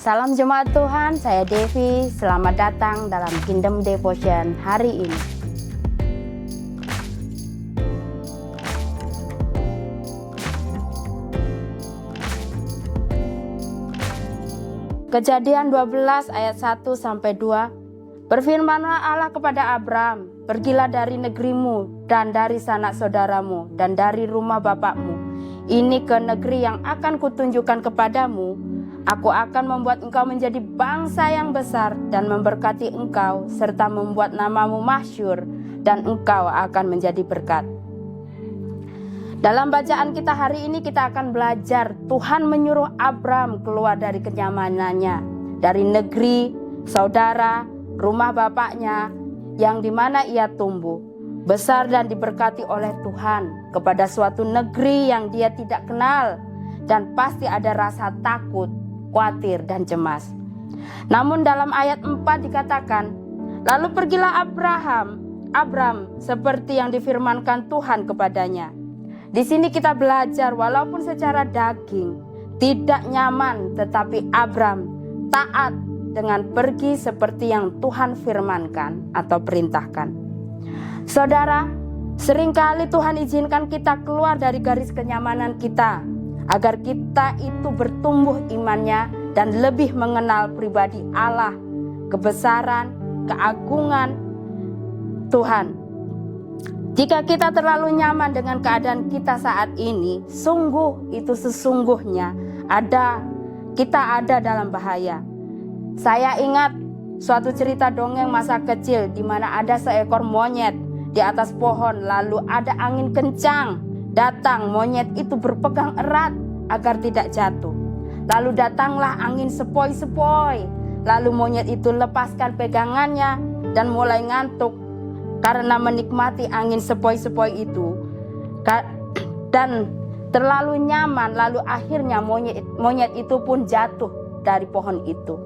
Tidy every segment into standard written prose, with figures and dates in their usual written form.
Salam jemaat Tuhan, saya Devi. Selamat datang dalam Kingdom Devotion hari ini. Kejadian 12 ayat 1-2. Berfirmanlah Allah kepada Abram, "Pergilah dari negerimu dan dari sanak saudaramu dan dari rumah bapakmu. Ini ke negeri yang akan kutunjukkan kepadamu. Aku akan membuat engkau menjadi bangsa yang besar dan memberkati engkau serta membuat namamu masyhur dan engkau akan menjadi berkat." Dalam bacaan kita hari ini kita akan belajar Tuhan menyuruh Abram keluar dari kenyamanannya, dari negeri, saudara, rumah bapaknya yang dimana ia tumbuh, besar dan diberkati oleh Tuhan kepada suatu negeri yang dia tidak kenal dan pasti ada rasa takut, khawatir dan cemas. Namun dalam ayat 4 dikatakan, "Lalu pergilah Abram seperti yang difirmankan Tuhan kepadanya." Di sini kita belajar walaupun secara daging tidak nyaman, tetapi Abram taat dengan pergi seperti yang Tuhan firmankan atau perintahkan. Saudara, seringkali Tuhan izinkan kita keluar dari garis kenyamanan kita agar kita itu bertumbuh imannya dan lebih mengenal pribadi Allah, kebesaran, keagungan Tuhan. Jika kita terlalu nyaman dengan keadaan kita saat ini, sesungguhnya kita ada dalam bahaya. Saya ingat suatu cerita dongeng masa kecil di mana ada seekor monyet di atas pohon, lalu ada angin kencang datang, monyet itu berpegang erat agar tidak jatuh. Lalu datanglah angin sepoi-sepoi, lalu monyet itu lepaskan pegangannya dan mulai ngantuk karena menikmati angin sepoi-sepoi itu dan terlalu nyaman. Lalu akhirnya monyet itu pun jatuh dari pohon itu.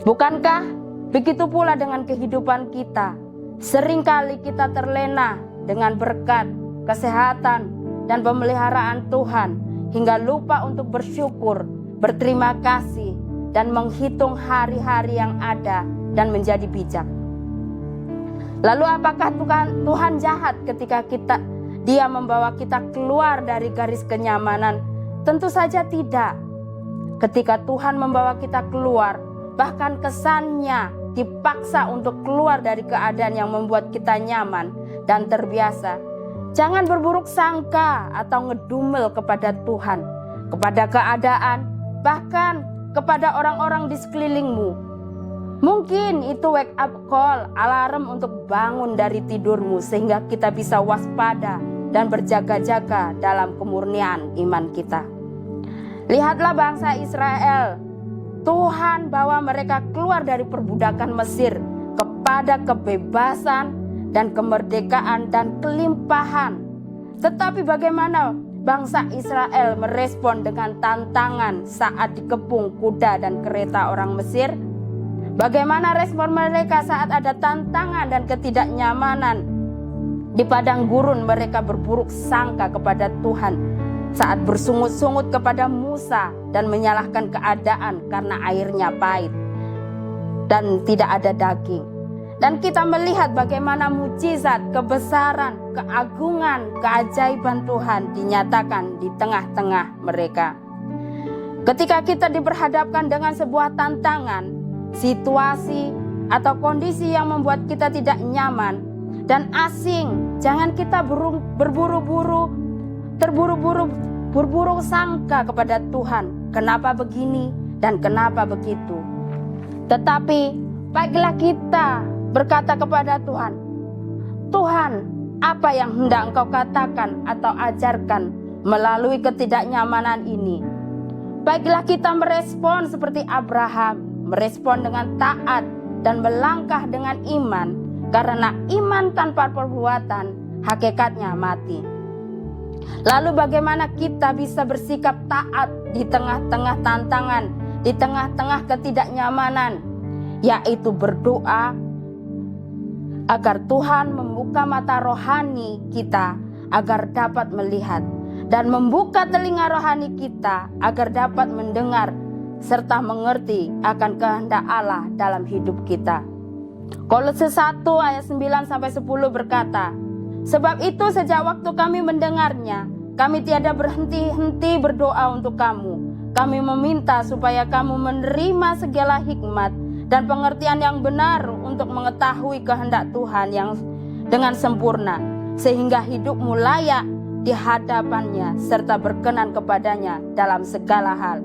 Bukankah begitu pula dengan kehidupan kita? Seringkali kita terlena dengan berkat, kesehatan, dan pemeliharaan Tuhan hingga lupa untuk bersyukur, berterima kasih, dan menghitung hari-hari yang ada dan menjadi bijak. Lalu apakah Tuhan jahat ketika Dia membawa kita keluar dari garis kenyamanan? Tentu saja tidak. Ketika Tuhan membawa kita keluar, bahkan kesannya dipaksa untuk keluar dari keadaan yang membuat kita nyaman dan terbiasa, jangan berburuk sangka atau ngedumel kepada Tuhan, kepada keadaan, bahkan kepada orang-orang di sekelilingmu. Mungkin itu wake up call, alarm untuk bangun dari tidurmu sehingga kita bisa waspada dan berjaga-jaga dalam kemurnian iman kita. Lihatlah bangsa Israel. Tuhan bawa mereka keluar dari perbudakan Mesir kepada kebebasan dan kemerdekaan dan kelimpahan. Tetapi bagaimana bangsa Israel merespon dengan tantangan saat dikepung kuda dan kereta orang Mesir? Bagaimana respon mereka saat ada tantangan dan ketidaknyamanan? Di padang gurun mereka berburuk sangka kepada Tuhan saat bersungut-sungut kepada Musa dan menyalahkan keadaan karena airnya pahit dan tidak ada daging. Dan kita melihat bagaimana mujizat, kebesaran, keagungan, keajaiban Tuhan dinyatakan di tengah-tengah mereka. Ketika kita diperhadapkan dengan sebuah tantangan, situasi atau kondisi yang membuat kita tidak nyaman dan asing, jangan kita terburu-buru sangka kepada Tuhan, kenapa begini dan kenapa begitu. Tetapi baiklah kita berkata kepada Tuhan, "Tuhan, apa yang hendak Engkau katakan atau ajarkan melalui ketidaknyamanan ini?" Baiklah kita merespon seperti Abraham, merespon dengan taat dan melangkah dengan iman, karena iman tanpa perbuatan hakikatnya mati. Lalu bagaimana kita bisa bersikap taat di tengah-tengah tantangan, di tengah-tengah ketidaknyamanan, yaitu berdoa agar Tuhan membuka mata rohani kita agar dapat melihat, dan membuka telinga rohani kita agar dapat mendengar serta mengerti akan kehendak Allah dalam hidup kita. Kolose 1 ayat 9-10 berkata, sebab itu sejak waktu kami mendengarnya, kami tiada berhenti-henti berdoa untuk kamu. Kami meminta supaya kamu menerima segala hikmat dan pengertian yang benar untuk mengetahui kehendak Tuhan yang dengan sempurna, sehingga hidupmu layak di hadapannya serta berkenan kepadanya dalam segala hal.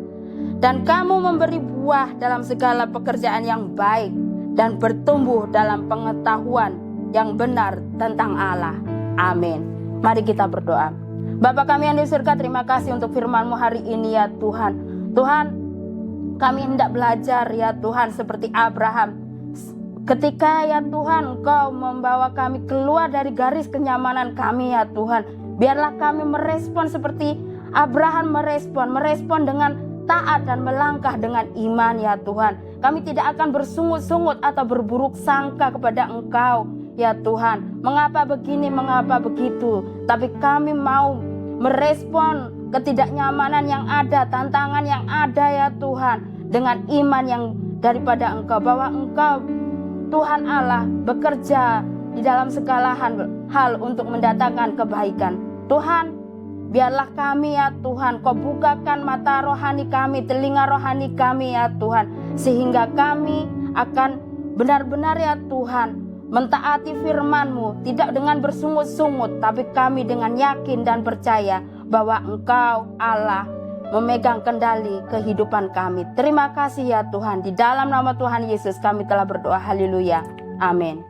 Dan kamu memberi buah dalam segala pekerjaan yang baik dan bertumbuh dalam pengetahuan yang benar tentang Allah. Amin. Mari kita berdoa. Bapa kami yang di surga, terima kasih untuk firman-Mu hari ini ya Tuhan. Tuhan, kami hendak belajar ya Tuhan seperti Abraham. Ketika ya Tuhan Engkau membawa kami keluar dari garis kenyamanan kami ya Tuhan, biarlah kami merespon seperti Abraham merespon dengan taat dan melangkah dengan iman ya Tuhan. Kami tidak akan bersungut-sungut atau berburuk sangka kepada Engkau ya Tuhan. Mengapa begini, mengapa begitu? Tapi kami mau merespon ketidaknyamanan yang ada, tantangan yang ada ya Tuhan, dengan iman yang daripada Engkau, bahwa Engkau Tuhan Allah bekerja di dalam segala hal untuk mendatangkan kebaikan. Tuhan, biarlah kami ya Tuhan, Kau bukakan mata rohani kami, telinga rohani kami ya Tuhan, sehingga kami akan benar-benar ya Tuhan mentaati firman-Mu, tidak dengan bersungut-sungut, tapi kami dengan yakin dan percaya bahwa Engkau Allah memegang kendali kehidupan kami. Terima kasih ya Tuhan, di dalam nama Tuhan Yesus kami telah berdoa, haleluya, amin.